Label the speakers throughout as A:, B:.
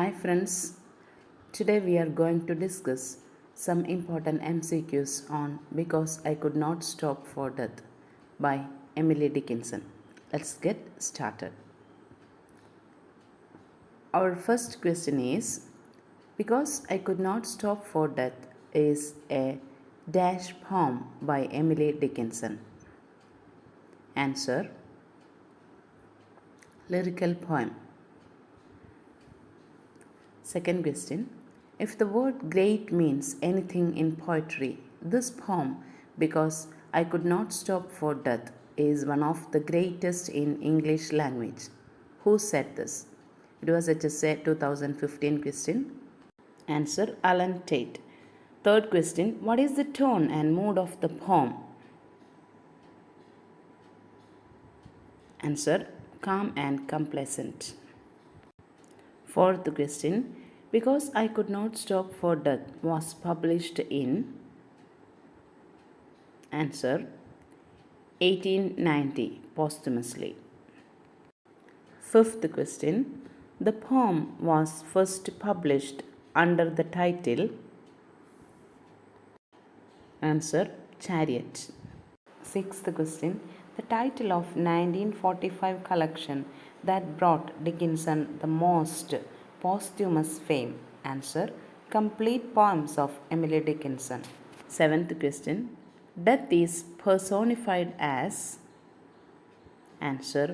A: Hi friends, today we are going to discuss some important MCQs on Because I Could Not Stop for Death by Emily Dickinson. Let's get started. Our first question is Because I Could Not Stop for Death is a dash poem by Emily Dickinson. Answer: lyrical poem. Second question: if the word great means anything in poetry, this poem, Because I Could Not Stop for Death, is one of the greatest in English language. Who said this? It was HSA 2015 question. Answer: Alan Tate. Third question: what is the tone and mood of the poem? Answer: calm and complacent. Fourth question: Because I Could Not Stop for Death was published in. Answer: 1890, posthumously. Fifth question: the poem was first published under the title. Answer: Chariot. Sixth question: the title of 1945 collection that brought Dickinson the most posthumous fame. Answer: Complete Poems of Emily Dickinson. Seventh question: death is personified as. Answer: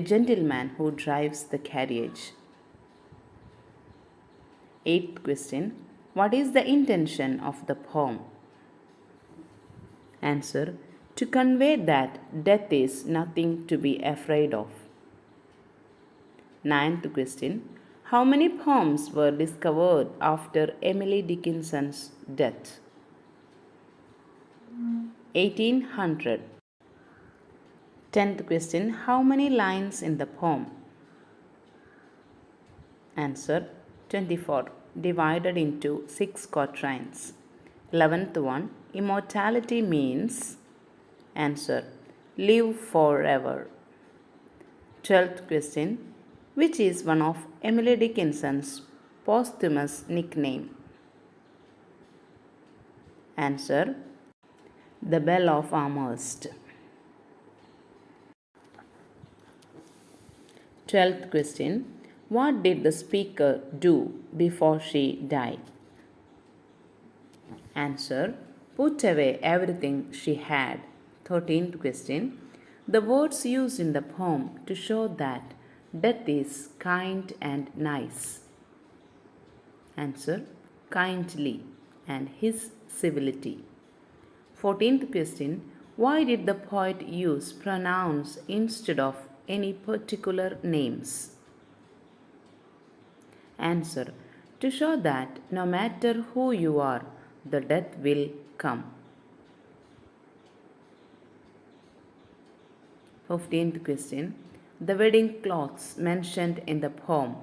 A: a gentleman who drives the carriage. Eighth question: what is the intention of the poem? Answer: to convey that death is nothing to be afraid of. Ninth question: how many poems were discovered after Emily Dickinson's death? 1800. 10th question: how many lines in the poem? Answer: 24, divided into 6 quatrains. 11th one: immortality means. Answer: live forever. 12th question: which is one of Emily Dickinson's posthumous nickname? Answer: the Belle of Amherst. 12th question: what did the speaker do before she died? Answer: put away everything she had. 13th question: the words used in the poem to show that death is kind and nice. Answer: kindly and his civility. 14th question: why did the poet use pronouns instead of any particular names? Answer: to show that no matter who you are, the death will come. 15th question: the wedding clothes mentioned in the poem.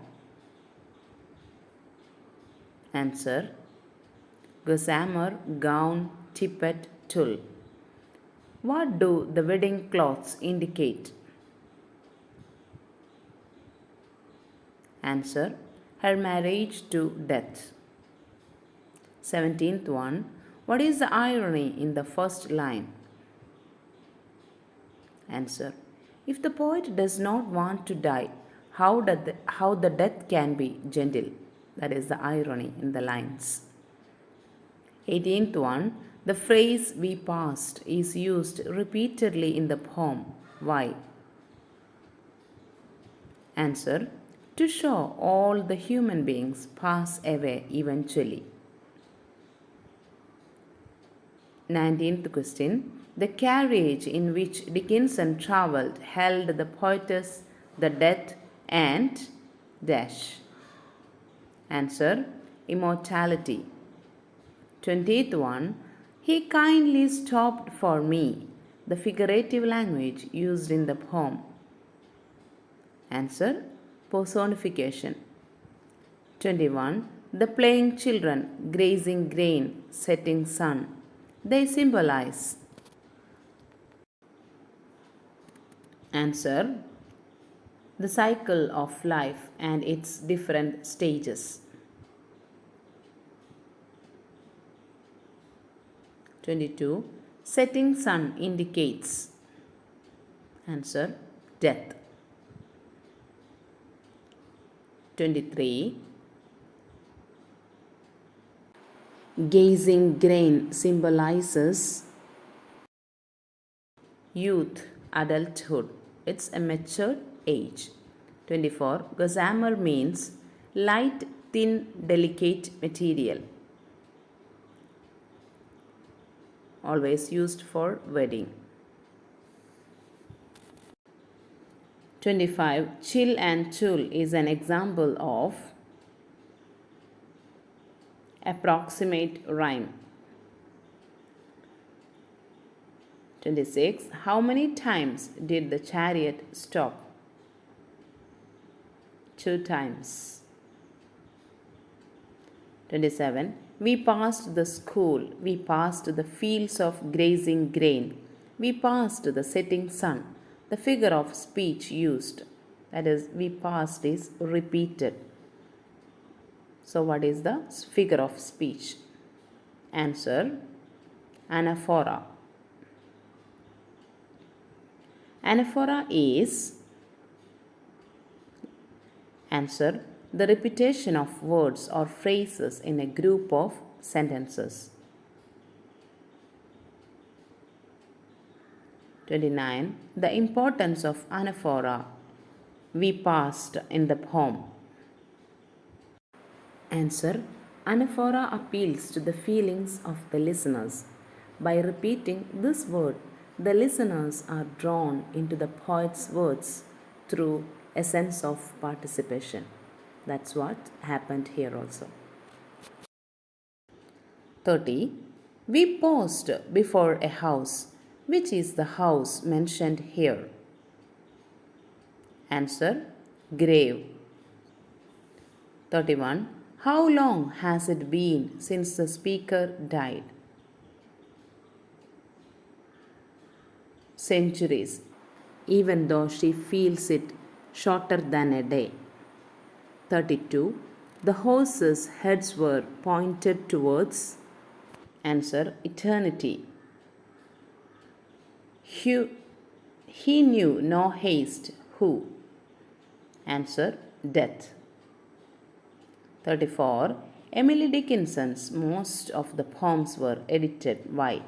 A: Answer: Gossamer, gown, Tippet, tulle. What do the wedding clothes indicate? Answer: her marriage to death. 17th one: what is the irony in the first line? Answer: if the poet does not want to die, how the death can be gentle? That is the irony in the lines. 18th one: the phrase "we passed" is used repeatedly in the poem. Why? Answer: to show all the human beings pass away eventually. 19th question: the carriage in which Dickinson travelled held the poetess, the death, and dash. Answer: Immortality. 20th one: he kindly stopped for me, the figurative language used in the poem. Answer: Personification. 21: the playing children, grazing grain, setting sun. They symbolize. Answer: The cycle of life and its different stages. 22. Setting sun indicates. Answer: death. 23. Gazing grain symbolises youth, adulthood. It's a mature age. 24. Gossamer means light, thin, delicate material. Always used for wedding. 25. Chilland'Tulle is an example of approximate rhyme. 26. How many times did the chariot stop? 2 times. 27. We passed the school, we passed the fields of grazing grain, we passed the setting sun. The figure of speech used, that is, we passed, is repeated. So, what is the figure of speech? Answer: Anaphora. Anaphora is, answer, the repetition of words or phrases in a group of sentences. 29. The importance of anaphora we passed in the poem. Answer: Anaphora appeals to the feelings of the listeners. By repeating this word, the listeners are drawn into the poet's words through a sense of participation. That's what happened here also. 30. We paused before a house. Which is the house mentioned here? Answer: grave. 31. How long has it been since the speaker died? Centuries, even though she feels it shorter than a day. 32. The horses' heads were pointed towards. Answer: eternity. He knew no haste. Who? Answer: death. 34. Emily Dickinson's most of the poems were edited. Why?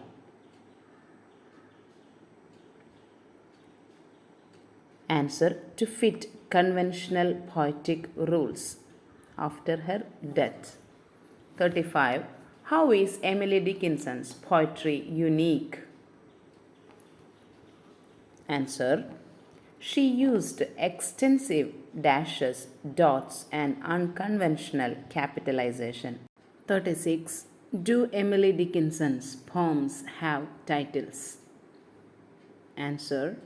A: Answer: to fit conventional poetic rules after her death. 35. How is Emily Dickinson's poetry unique? Answer: she used extensive dashes, dots, and unconventional capitalization. 36. Do Emily Dickinson's poems have titles? Answer: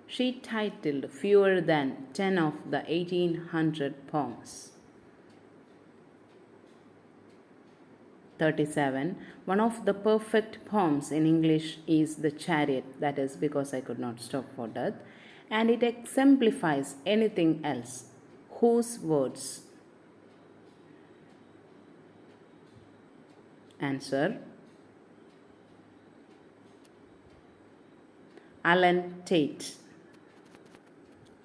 A: she titled fewer than 10 of the 1800 poems. 37. One of the perfect poems in English is the Chariot, that is because I could not stop for death, and it exemplifies anything else. Whose words? Answer: Chilland'Tulle.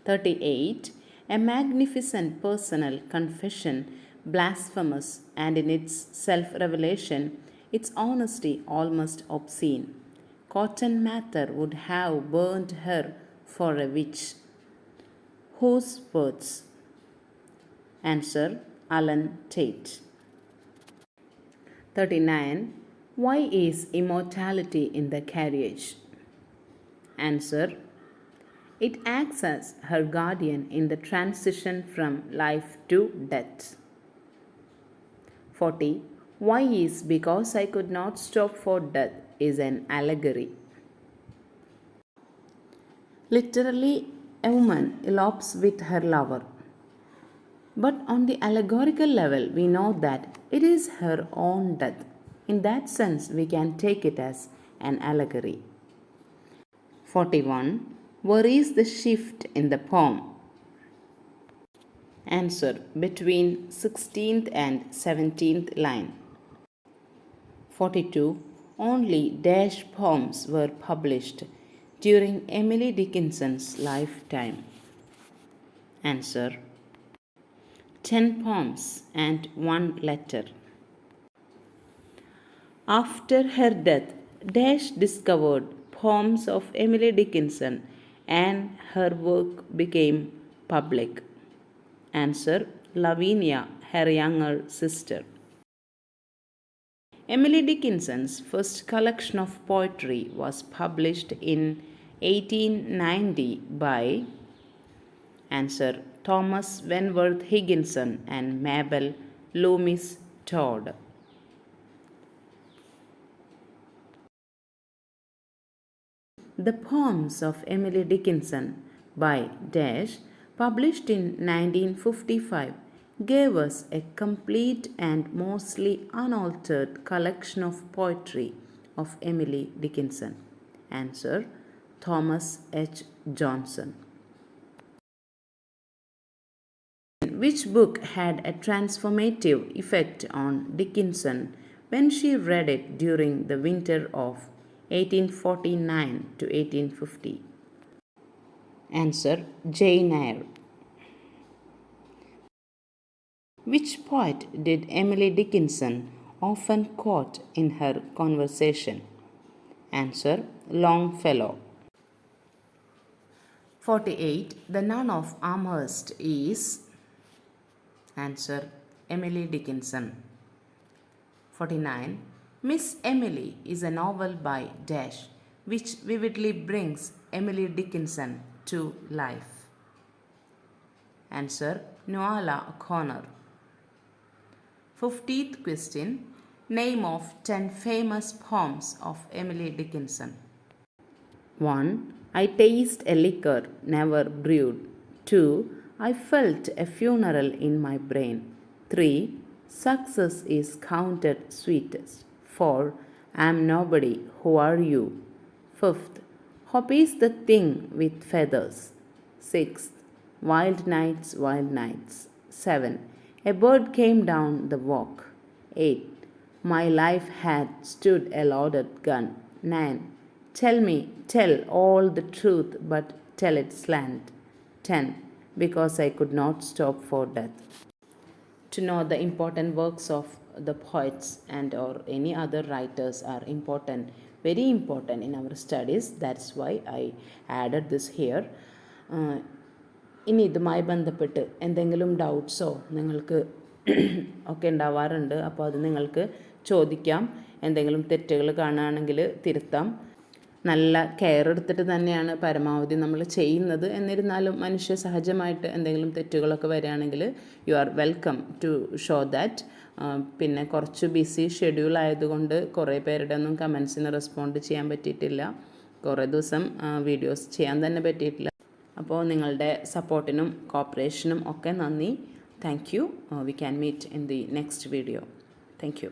A: 38. A magnificent personal confession, blasphemous, and in its self-revelation, its honesty almost obscene. Cotton Mather would have burned her for a witch. Whose words? Answer: Chilland'Tulle. 39. Why is immortality in the carriage? Answer: it acts as her guardian in the transition from life to death. 40. Why is because I could not stop for death is an allegory. Literally, a woman elopes with her lover. But on the allegorical level, we know that it is her own death. In that sense, we can take it as an allegory. 41. Where is the shift in the poem? Answer. Between 16th and 17th line. 42. Only dash poems were published during Emily Dickinson's lifetime. Answer. 10 poems and 1 letter. After her death, dash discovered poems of Emily Dickinson and her work became public. Answer. Lavinia, her younger sister. Emily Dickinson's first collection of poetry was published in 1890 by Answer. Thomas Wentworth Higginson and Mabel Loomis Todd. The poems of Emily Dickinson by Dash, published in 1955, gave us a complete and mostly unaltered collection of poetry of Emily Dickinson. Answer. Thomas H. Johnson. Which book had a transformative effect on Dickinson when she read it during the winter of 1849 to 1850? Answer. Jane Eyre. Which poet did Emily Dickinson often quote in her conversation? Answer. Longfellow. 48. The nun of Amherst is Answer. Emily Dickinson. 49. Miss Emily is a novel by Dash which vividly brings Emily Dickinson to life. Answer. Nuala O'Connor. 50th question. Name of 10 famous poems of Emily Dickinson. 1. I taste a liquor never brewed. 2. I felt a funeral in my brain. 3. Success is counted sweetest. 4. I am nobody. Who are you? 5th. Hope is the thing with feathers. 6th. Wild nights, wild nights. 7. A bird came down the walk. 8. My life had stood a loaded gun. 9. Tell all the truth, but tell it slant. 10. Because I could not stop for death. To know the important works of the poets and or any other writers are important, very important in our studies. That's why I added this here. ഇനി ഇതുമായി ബന്ധപ്പെട്ട് എന്തെങ്കിലും ഡൗട്ട്സോ നിങ്ങൾക്ക് ഒക്കെ ഉണ്ടാവാറുണ്ട്. അപ്പോൾ അത് നിങ്ങൾക്ക് ചോദിക്കാം. എന്തെങ്കിലും തെറ്റുകൾ കാണുകയാണെങ്കിൽ തിരുത്താം. നല്ല കെയർ എടുത്തിട്ട് തന്നെയാണ് പരമാവധി നമ്മൾ ചെയ്യുന്നത്. എന്നിരുന്നാലും മനുഷ്യ സഹജമായിട്ട് എന്തെങ്കിലും തെറ്റുകളൊക്കെ വരികയാണെങ്കിൽ you are welcome to show that. പിന്നെ കുറച്ച് ബിസി ഷെഡ്യൂൾ ആയതുകൊണ്ട് കുറേ പേരുടെ ഒന്നും കമൻസിന് റെസ്പോണ്ട് ചെയ്യാൻ പറ്റിയിട്ടില്ല. കുറേ ദിവസം വീഡിയോസ് ചെയ്യാൻ തന്നെ പറ്റിയിട്ടില്ല. അപ്പോൾ നിങ്ങളുടെ സപ്പോർട്ടിനും കോപ്പറേഷനും ഒക്കെ നന്ദി. Thank you. We can meet in the next video. Thank U.